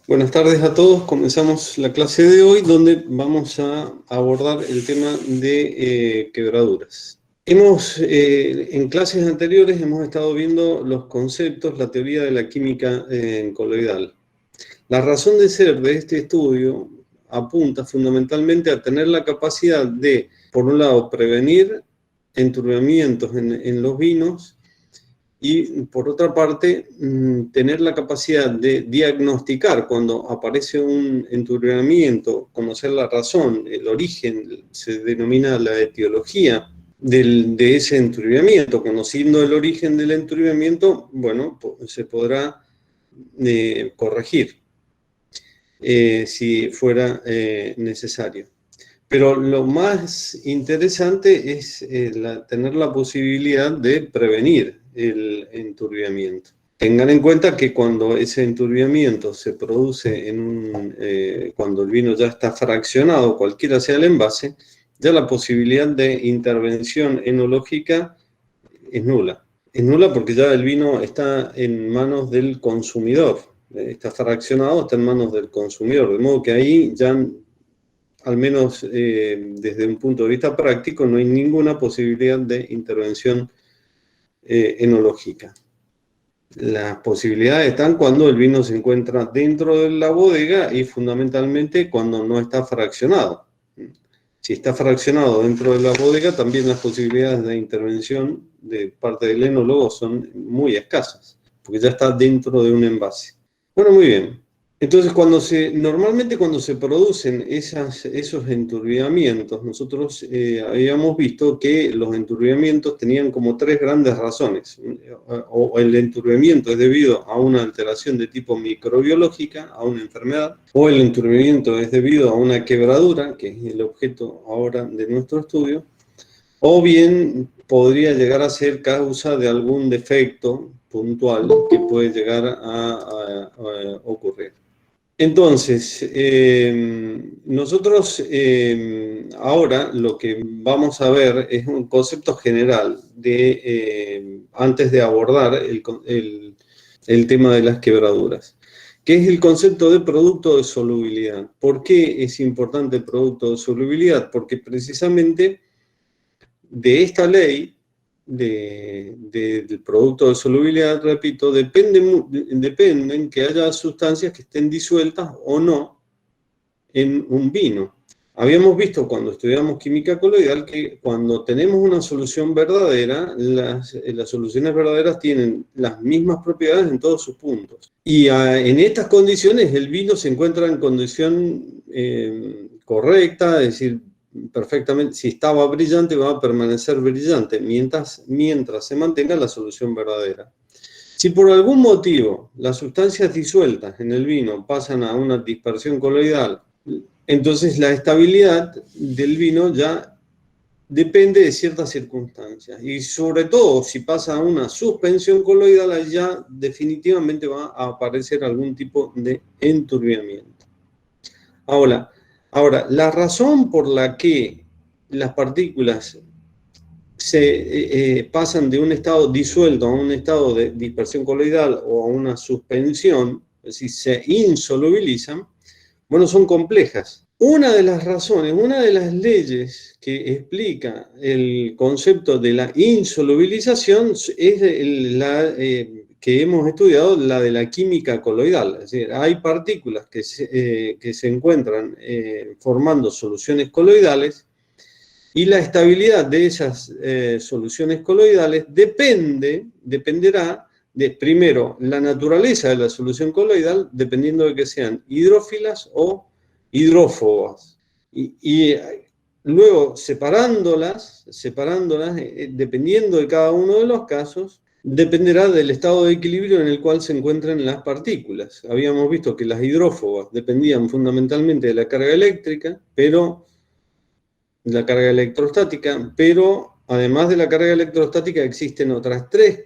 Buenas tardes a todos. Comenzamos la clase de hoy donde vamos a abordar el tema de quebraduras. En clases anteriores hemos estado viendo los conceptos, la teoría de la química coloidal. La razón de ser de este estudio apunta fundamentalmente a tener la capacidad de, por un lado, prevenir enturbiamientos en los vinos, y por otra parte, tener la capacidad de diagnosticar cuando aparece un enturbiamiento, conocer la razón, el origen, se denomina la etiología de ese enturbiamiento. Conociendo el origen del enturbiamiento, bueno, se podrá corregir si fuera necesario. Pero lo más interesante es tener la posibilidad de prevenir el enturbiamiento. Tengan en cuenta que cuando ese enturbiamiento se produce cuando el vino ya está fraccionado, cualquiera sea el envase, ya la posibilidad de intervención enológica es nula. Es nula porque ya el vino está en manos del consumidor. Está fraccionado, está en manos del consumidor. De modo que ahí ya, al menos desde un punto de vista práctico, no hay ninguna posibilidad de intervención enológica. Las posibilidades están cuando el vino se encuentra dentro de la bodega y fundamentalmente cuando no está fraccionado. Si está fraccionado dentro de la bodega, también las posibilidades de intervención de parte del enólogo son muy escasas, porque ya está dentro de un envase. Bueno, muy bien. Entonces, normalmente cuando se producen esos enturbiamientos, nosotros habíamos visto que los enturbiamientos tenían como tres grandes razones. O el enturbiamiento es debido a una alteración de tipo microbiológica, a una enfermedad, o el enturbiamiento es debido a una quebradura, que es el objeto ahora de nuestro estudio, o bien podría llegar a ser causa de algún defecto puntual que puede llegar a ocurrir. Entonces, nosotros ahora lo que vamos a ver es un concepto general antes de abordar el tema de las quebraduras, que es el concepto de producto de solubilidad. ¿Por qué es importante el producto de solubilidad? Porque precisamente de esta ley del producto de solubilidad, repito, dependen que haya sustancias que estén disueltas o no en un vino. Habíamos visto cuando estudiamos química coloidal que cuando tenemos una solución verdadera, las soluciones verdaderas tienen las mismas propiedades en todos sus puntos. Y en estas condiciones el vino se encuentra en condición correcta, es decir, perfectamente, si estaba brillante va a permanecer brillante mientras se mantenga la solución verdadera. Si por algún motivo las sustancias disueltas en el vino pasan a una dispersión coloidal, entonces la estabilidad del vino ya depende de ciertas circunstancias. Y sobre todo si pasa a una suspensión coloidal, ya definitivamente va a aparecer algún tipo de enturbiamiento. Ahora, la razón por la que las partículas pasan de un estado disuelto a un estado de dispersión coloidal o a una suspensión, es decir, se insolubilizan, bueno, son complejas. Una de las razones, una de las leyes que explica el concepto de la insolubilización es que hemos estudiado, la de la química coloidal. Es decir, hay partículas que se encuentran formando soluciones coloidales y la estabilidad de esas soluciones coloidales dependerá de, primero, la naturaleza de la solución coloidal, dependiendo de que sean hidrófilas o hidrófobas. Y luego, separándolas, dependiendo de cada uno de los casos, dependerá del estado de equilibrio en el cual se encuentran las partículas. Habíamos visto que las hidrófobas dependían fundamentalmente de la carga eléctrica, la carga electrostática, pero además de la carga electrostática existen otras tres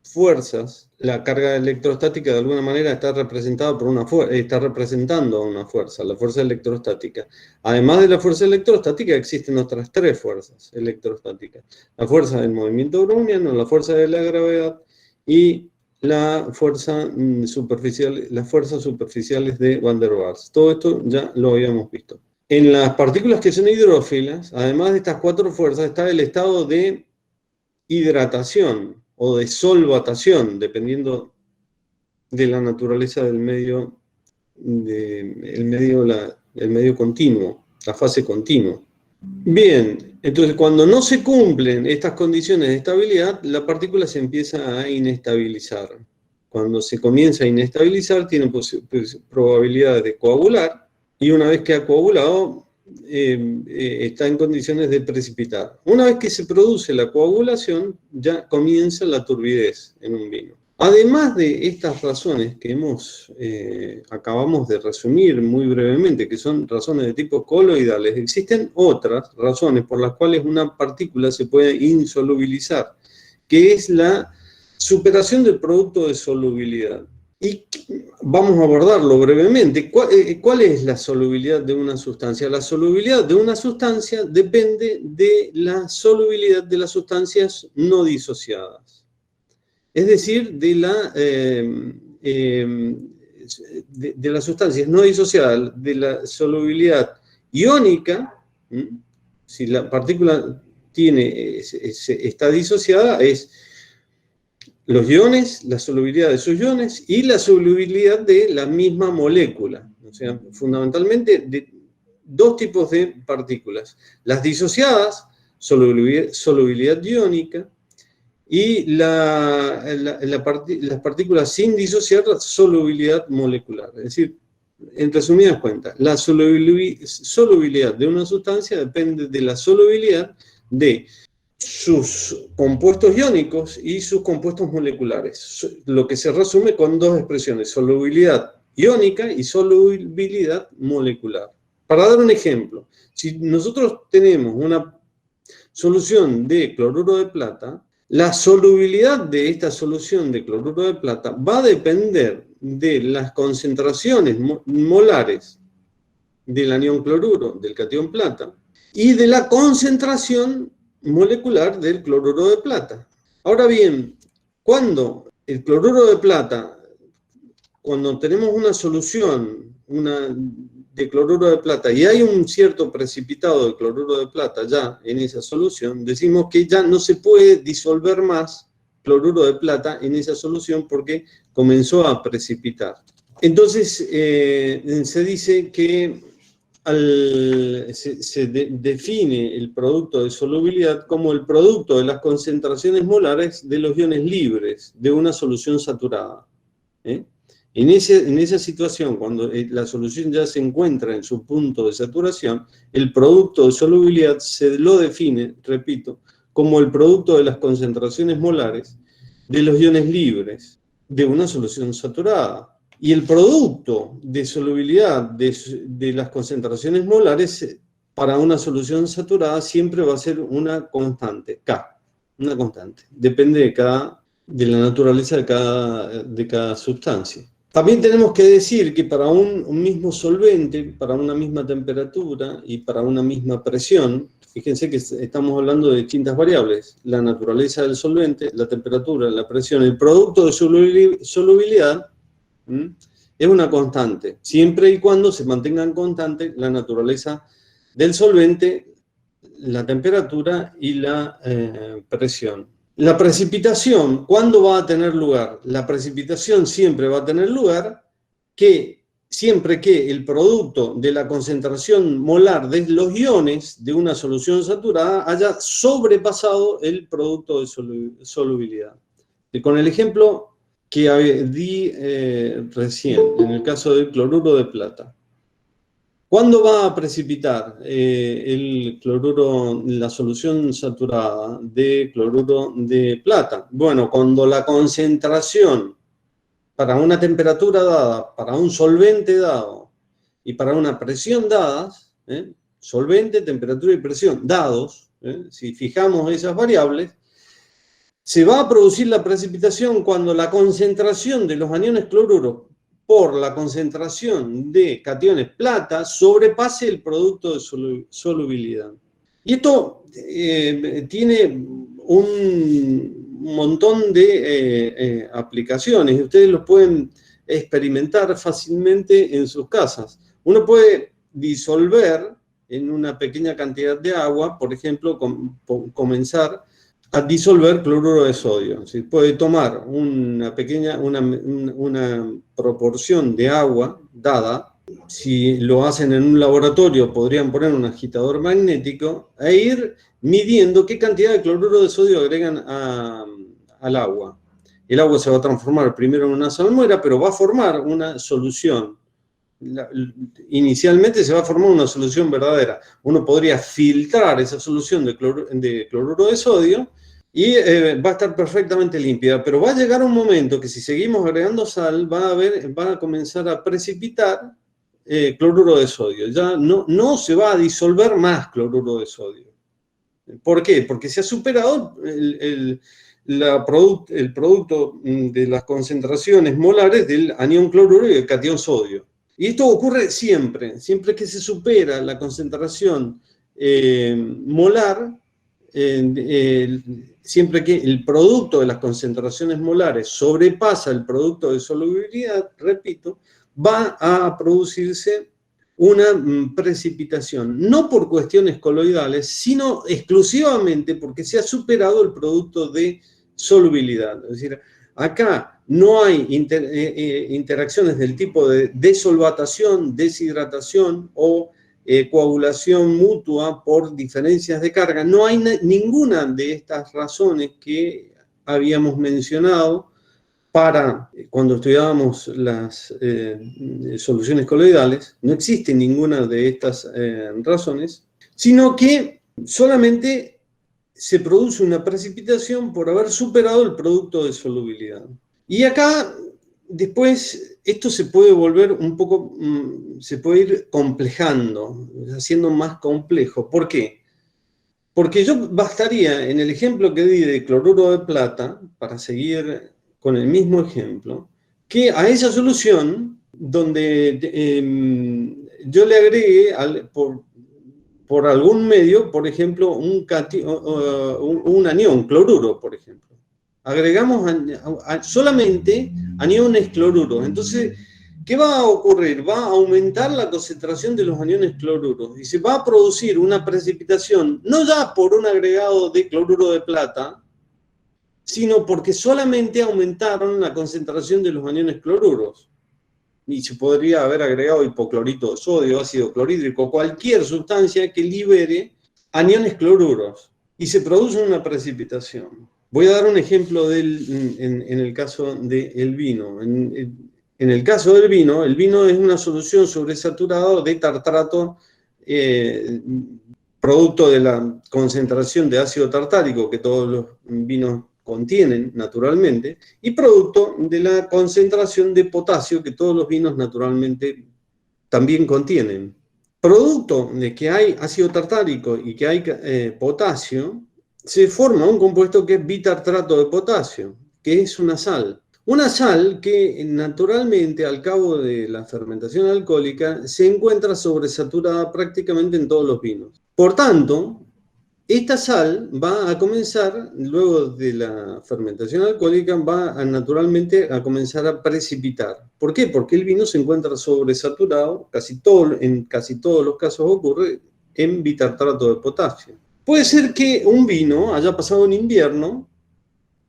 fuerzas. La carga electrostática de alguna manera está representada por está representando a una fuerza, la fuerza electrostática. Además de la fuerza electrostática existen otras tres fuerzas electrostáticas. La fuerza del movimiento browniano, la fuerza de la gravedad y las fuerzas superficiales de Van der Waals. Todo esto ya lo habíamos visto. En las partículas que son hidrófilas, además de estas 4 fuerzas, está el estado de hidratación o de solvatación, dependiendo de la naturaleza del medio, el medio continuo, la fase continua. Bien, entonces cuando no se cumplen estas condiciones de estabilidad, la partícula se empieza a inestabilizar. Cuando se comienza a inestabilizar, tiene probabilidades de coagular, y una vez que ha coagulado, está en condiciones de precipitar. Una vez que se produce la coagulación, ya comienza la turbidez en un vino. Además de estas razones que acabamos de resumir muy brevemente, que son razones de tipo coloidales, existen otras razones por las cuales una partícula se puede insolubilizar, que es la superación del producto de solubilidad. Y vamos a abordarlo brevemente. ¿Cuál es la solubilidad de una sustancia? La solubilidad de una sustancia depende de la solubilidad de las sustancias no disociadas. Es decir, de las sustancias no disociadas, de la solubilidad iónica. Si la partícula está disociada, es los iones, la solubilidad de sus iones y la solubilidad de la misma molécula. O sea, fundamentalmente de 2 tipos de partículas. Las disociadas, solubilidad iónica, y las partículas sin disociar, solubilidad molecular. Es decir, en resumidas cuentas, la solubilidad de una sustancia depende de la solubilidad de sus compuestos iónicos y sus compuestos moleculares, lo que se resume con 2 expresiones, solubilidad iónica y solubilidad molecular. Para dar un ejemplo, si nosotros tenemos una solución de cloruro de plata, la solubilidad de esta solución de cloruro de plata va a depender de las concentraciones molares del anión cloruro, del catión plata, y de la concentración molecular del cloruro de plata. Ahora bien, cuando el cloruro de plata, cuando tenemos una solución de cloruro de plata y hay un cierto precipitado de cloruro de plata ya en esa solución, decimos que ya no se puede disolver más cloruro de plata en esa solución porque comenzó a precipitar. Entonces se dice que se define el producto de solubilidad como el producto de las concentraciones molares de los iones libres de una solución saturada. En esa situación, cuando la solución ya se encuentra en su punto de saturación, el producto de solubilidad se lo define, repito, como el producto de las concentraciones molares de los iones libres de una solución saturada. Y el producto de solubilidad de las concentraciones molares para una solución saturada siempre va a ser una constante, K, una constante. Depende de la naturaleza de cada sustancia. También tenemos que decir que para un mismo solvente, para una misma temperatura y para una misma presión, fíjense que estamos hablando de distintas variables, la naturaleza del solvente, la temperatura, la presión, el producto de solubilidad es una constante, siempre y cuando se mantengan constantes la naturaleza del solvente, la temperatura y la presión. La precipitación, ¿cuándo va a tener lugar? La precipitación siempre va a tener lugar siempre que el producto de la concentración molar de los iones de una solución saturada haya sobrepasado el producto de solubilidad. Y con el ejemplo que di recién, en el caso del cloruro de plata. ¿Cuándo va a precipitar el cloruro, la solución saturada de cloruro de plata? Bueno, cuando la concentración para una temperatura dada, para un solvente dado y para una presión dadas, solvente, temperatura y presión dados, si fijamos esas variables, se va a producir la precipitación cuando la concentración de los aniones cloruro por la concentración de cationes plata sobrepase el producto de solubilidad. Y esto tiene un montón de aplicaciones. Ustedes los pueden experimentar fácilmente en sus casas. Uno puede disolver en una pequeña cantidad de agua, por ejemplo, comenzar a disolver cloruro de sodio. ¿Sí? Puede tomar una proporción de agua dada. Si lo hacen en un laboratorio, podrían poner un agitador magnético e ir midiendo qué cantidad de cloruro de sodio agregan al agua. El agua se va a transformar primero en una salmuera, pero va a formar una solución. Inicialmente se va a formar una solución verdadera. Uno podría filtrar esa solución de cloruro de sodio y va a estar perfectamente limpia, pero va a llegar un momento que si seguimos agregando sal, va a comenzar a precipitar cloruro de sodio. Ya no se va a disolver más cloruro de sodio. ¿Por qué? Porque se ha superado el producto de las concentraciones molares del anión cloruro y del catión sodio. Y esto ocurre siempre que se supera la concentración molar, siempre que el producto de las concentraciones molares sobrepasa el producto de solubilidad, repito, va a producirse una precipitación, no por cuestiones coloidales, sino exclusivamente porque se ha superado el producto de solubilidad. Es decir, acá no hay interacciones del tipo de desolvatación, deshidratación o coagulación mutua por diferencias de carga. No hay ninguna de estas razones que habíamos mencionado para cuando estudiábamos las soluciones coloidales. No existe ninguna de estas razones, sino que solamente se produce una precipitación por haber superado el producto de solubilidad. Y acá, después, esto se puede volver un poco, se puede ir complejando, haciendo más complejo. ¿Por qué? Porque yo bastaría, en el ejemplo que di de cloruro de plata, para seguir con el mismo ejemplo, que a esa solución, donde yo le agregue por algún medio, por ejemplo, un anión, cloruro, por ejemplo. Agregamos solamente aniones cloruros. Entonces, ¿qué va a ocurrir? Va a aumentar la concentración de los aniones cloruros y se va a producir una precipitación, no ya por un agregado de cloruro de plata, sino porque solamente aumentaron la concentración de los aniones cloruros. Y se podría haber agregado hipoclorito de sodio, ácido clorhídrico, cualquier sustancia que libere aniones cloruros. Y se produce una precipitación. Voy a dar un ejemplo en el caso del vino. En el caso del vino, el vino es una solución sobresaturada de tartrato, producto de la concentración de ácido tartárico que todos los vinos contienen naturalmente, y producto de la concentración de potasio que todos los vinos naturalmente también contienen. Producto de que hay ácido tartárico y que hay potasio, se forma un compuesto que es bitartrato de potasio, que es una sal. Una sal que naturalmente al cabo de la fermentación alcohólica se encuentra sobresaturada prácticamente en todos los vinos. Por tanto, esta sal va a comenzar, luego de la fermentación alcohólica, naturalmente a comenzar a precipitar. ¿Por qué? Porque el vino se encuentra sobresaturado, en casi todos los casos ocurre, en bitartrato de potasio. Puede ser que un vino haya pasado un invierno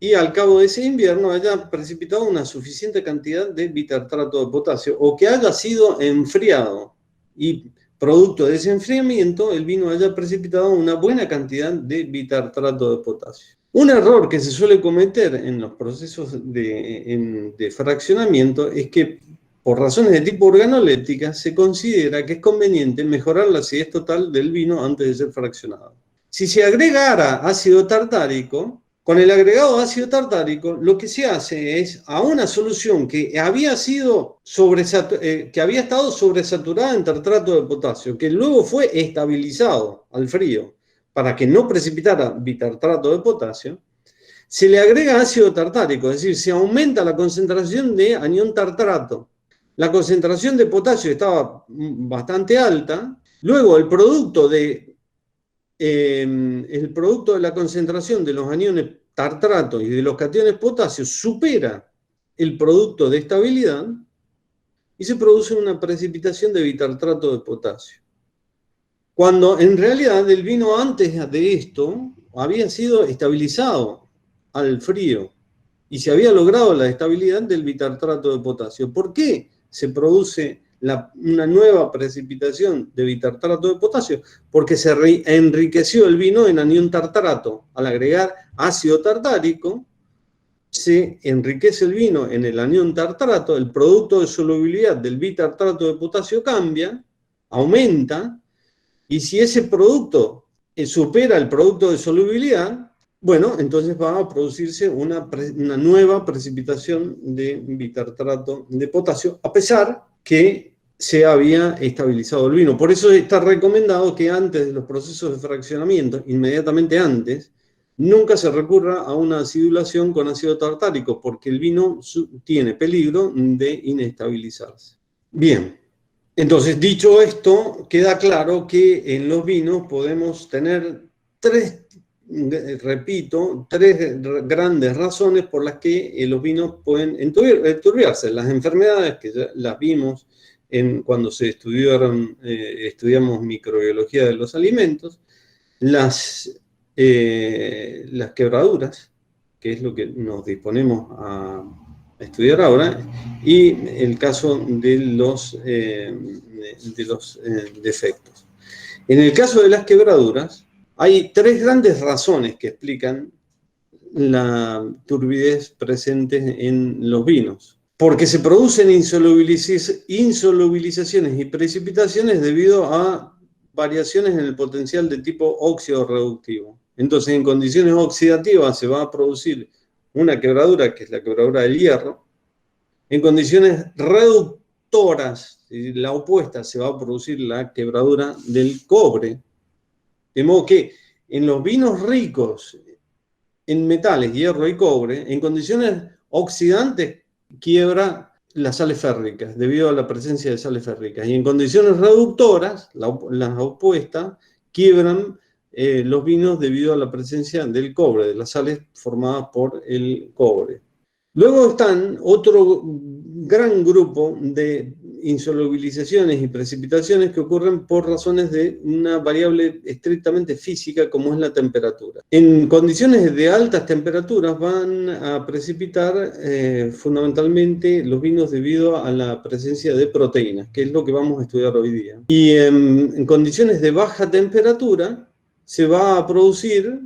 y al cabo de ese invierno haya precipitado una suficiente cantidad de bitartrato de potasio, o que haya sido enfriado y producto de ese enfriamiento, el vino haya precipitado una buena cantidad de bitartrato de potasio. Un error que se suele cometer en los procesos de fraccionamiento es que, por razones de tipo organoléptica, se considera que es conveniente mejorar la acidez total del vino antes de ser fraccionado. Si se agregara ácido tartárico, con el agregado ácido tartárico, lo que se hace es a una solución que había estado sobresaturada en tartrato de potasio, que luego fue estabilizado al frío para que no precipitara bitartrato de potasio, se le agrega ácido tartárico, es decir, se aumenta la concentración de anión tartrato. La concentración de potasio estaba bastante alta, luego el producto de la concentración de los aniones tartrato y de los cationes potasio supera el producto de estabilidad y se produce una precipitación de bitartrato de potasio. Cuando en realidad el vino antes de esto había sido estabilizado al frío y se había logrado la estabilidad del bitartrato de potasio. ¿Por qué se produce una nueva precipitación de bitartrato de potasio? Porque se enriqueció el vino en anión tartarato. Al agregar ácido tartárico, se enriquece el vino en el anión tartarato, el producto de solubilidad del bitartrato de potasio cambia, aumenta, y si ese producto supera el producto de solubilidad, bueno, entonces va a producirse una nueva precipitación de bitartrato de potasio, a pesar que se había estabilizado el vino. Por eso está recomendado que antes de los procesos de fraccionamiento, inmediatamente antes, nunca se recurra a una acidulación con ácido tartárico, porque el vino tiene peligro de inestabilizarse. Bien. Entonces, dicho esto, queda claro que en los vinos podemos tener tres grandes razones por las que los vinos pueden enturbiarse. Las enfermedades, que ya las vimos cuando estudiamos microbiología de los alimentos, las quebraduras, que es lo que nos disponemos a estudiar ahora, y el caso de los defectos. En el caso de las quebraduras, hay tres grandes razones que explican la turbidez presente en los vinos. Porque se producen insolubilizaciones y precipitaciones debido a variaciones en el potencial de tipo óxido reductivo. Entonces, en condiciones oxidativas se va a producir una quebradura, que es la quebradura del hierro. En condiciones reductoras, la opuesta, se va a producir la quebradura del cobre. De modo que en los vinos ricos en metales, hierro y cobre, en condiciones oxidantes quiebra las sales férricas, debido a la presencia de sales férricas. Y en condiciones reductoras, las opuestas, quiebran los vinos debido a la presencia del cobre, de las sales formadas por el cobre. Luego están otro gran grupo de insolubilizaciones y precipitaciones que ocurren por razones de una variable estrictamente física, como es la temperatura. En condiciones de altas temperaturas van a precipitar fundamentalmente los vinos debido a la presencia de proteínas, que es lo que vamos a estudiar hoy día. Y en condiciones de baja temperatura se va a producir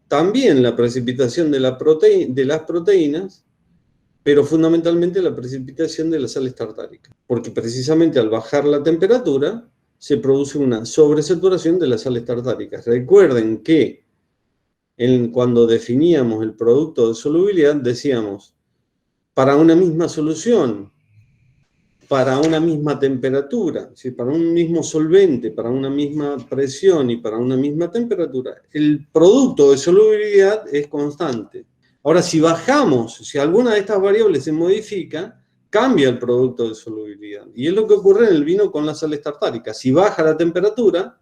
también la precipitación de las proteínas, pero fundamentalmente la precipitación de las sales tartáricas, porque precisamente al bajar la temperatura se produce una sobresaturación de las sales tartáricas. Recuerden que cuando definíamos el producto de solubilidad decíamos, para una misma solución, para una misma temperatura, ¿sí? Para un mismo solvente, para una misma presión y para una misma temperatura, el producto de solubilidad es constante. Ahora, si alguna de estas variables se modifica, cambia el producto de solubilidad. Y es lo que ocurre en el vino con las sales tartáricas. Si baja la temperatura,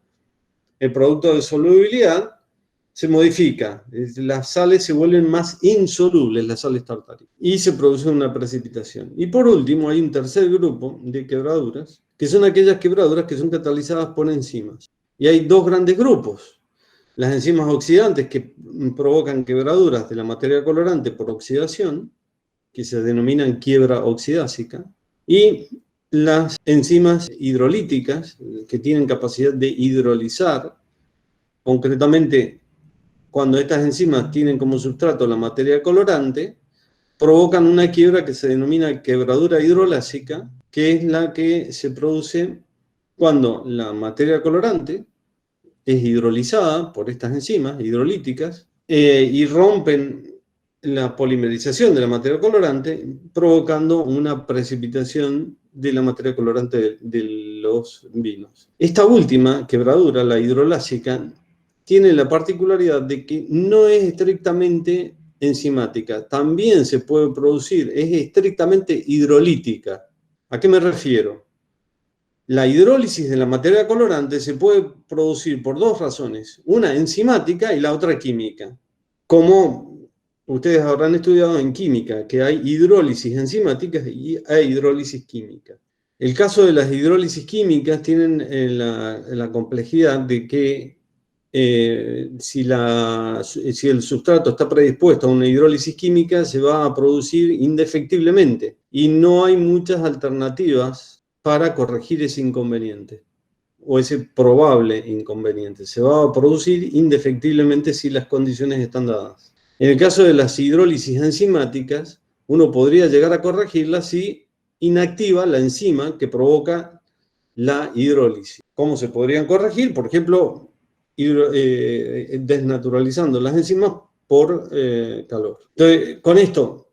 el producto de solubilidad se modifica. Las sales se vuelven más insolubles, las sales tartáricas. Y se produce una precipitación. Y por último, hay un tercer grupo de quebraduras, que son aquellas quebraduras que son catalizadas por enzimas. Y hay dos grandes grupos. Las enzimas oxidantes, que provocan quebraduras de la materia colorante por oxidación, que se denominan quiebra oxidásica, y las enzimas hidrolíticas, que tienen capacidad de hidrolizar. Concretamente, cuando estas enzimas tienen como sustrato la materia colorante, provocan una quiebra que se denomina quebradura hidrolásica, que es la que se produce cuando la materia colorante es hidrolizada por estas enzimas hidrolíticas y rompen la polimerización de la materia colorante, provocando una precipitación de la materia colorante de los vinos. Esta última quebradura, la hidrolásica, tiene la particularidad de que no es estrictamente enzimática, también se puede producir, es estrictamente hidrolítica. ¿A qué me refiero? La hidrólisis de la materia colorante se puede producir por dos razones, una enzimática y la otra química. Como ustedes habrán estudiado en química que hay hidrólisis enzimáticas y hay hidrólisis química. El caso de las hidrólisis químicas tienen la complejidad de que si el sustrato está predispuesto a una hidrólisis química, se va a producir indefectiblemente y no hay muchas alternativas para corregir ese inconveniente o ese probable inconveniente. Se va a producir indefectiblemente si las condiciones están dadas. En el caso de las hidrólisis enzimáticas, uno podría llegar a corregirlas si inactiva la enzima que provoca la hidrólisis. ¿Cómo se podrían corregir? Por ejemplo, desnaturalizando las enzimas por calor. Entonces, con esto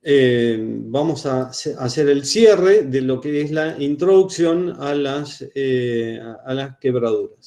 vamos a hacer el cierre de lo que es la introducción a las quebraduras.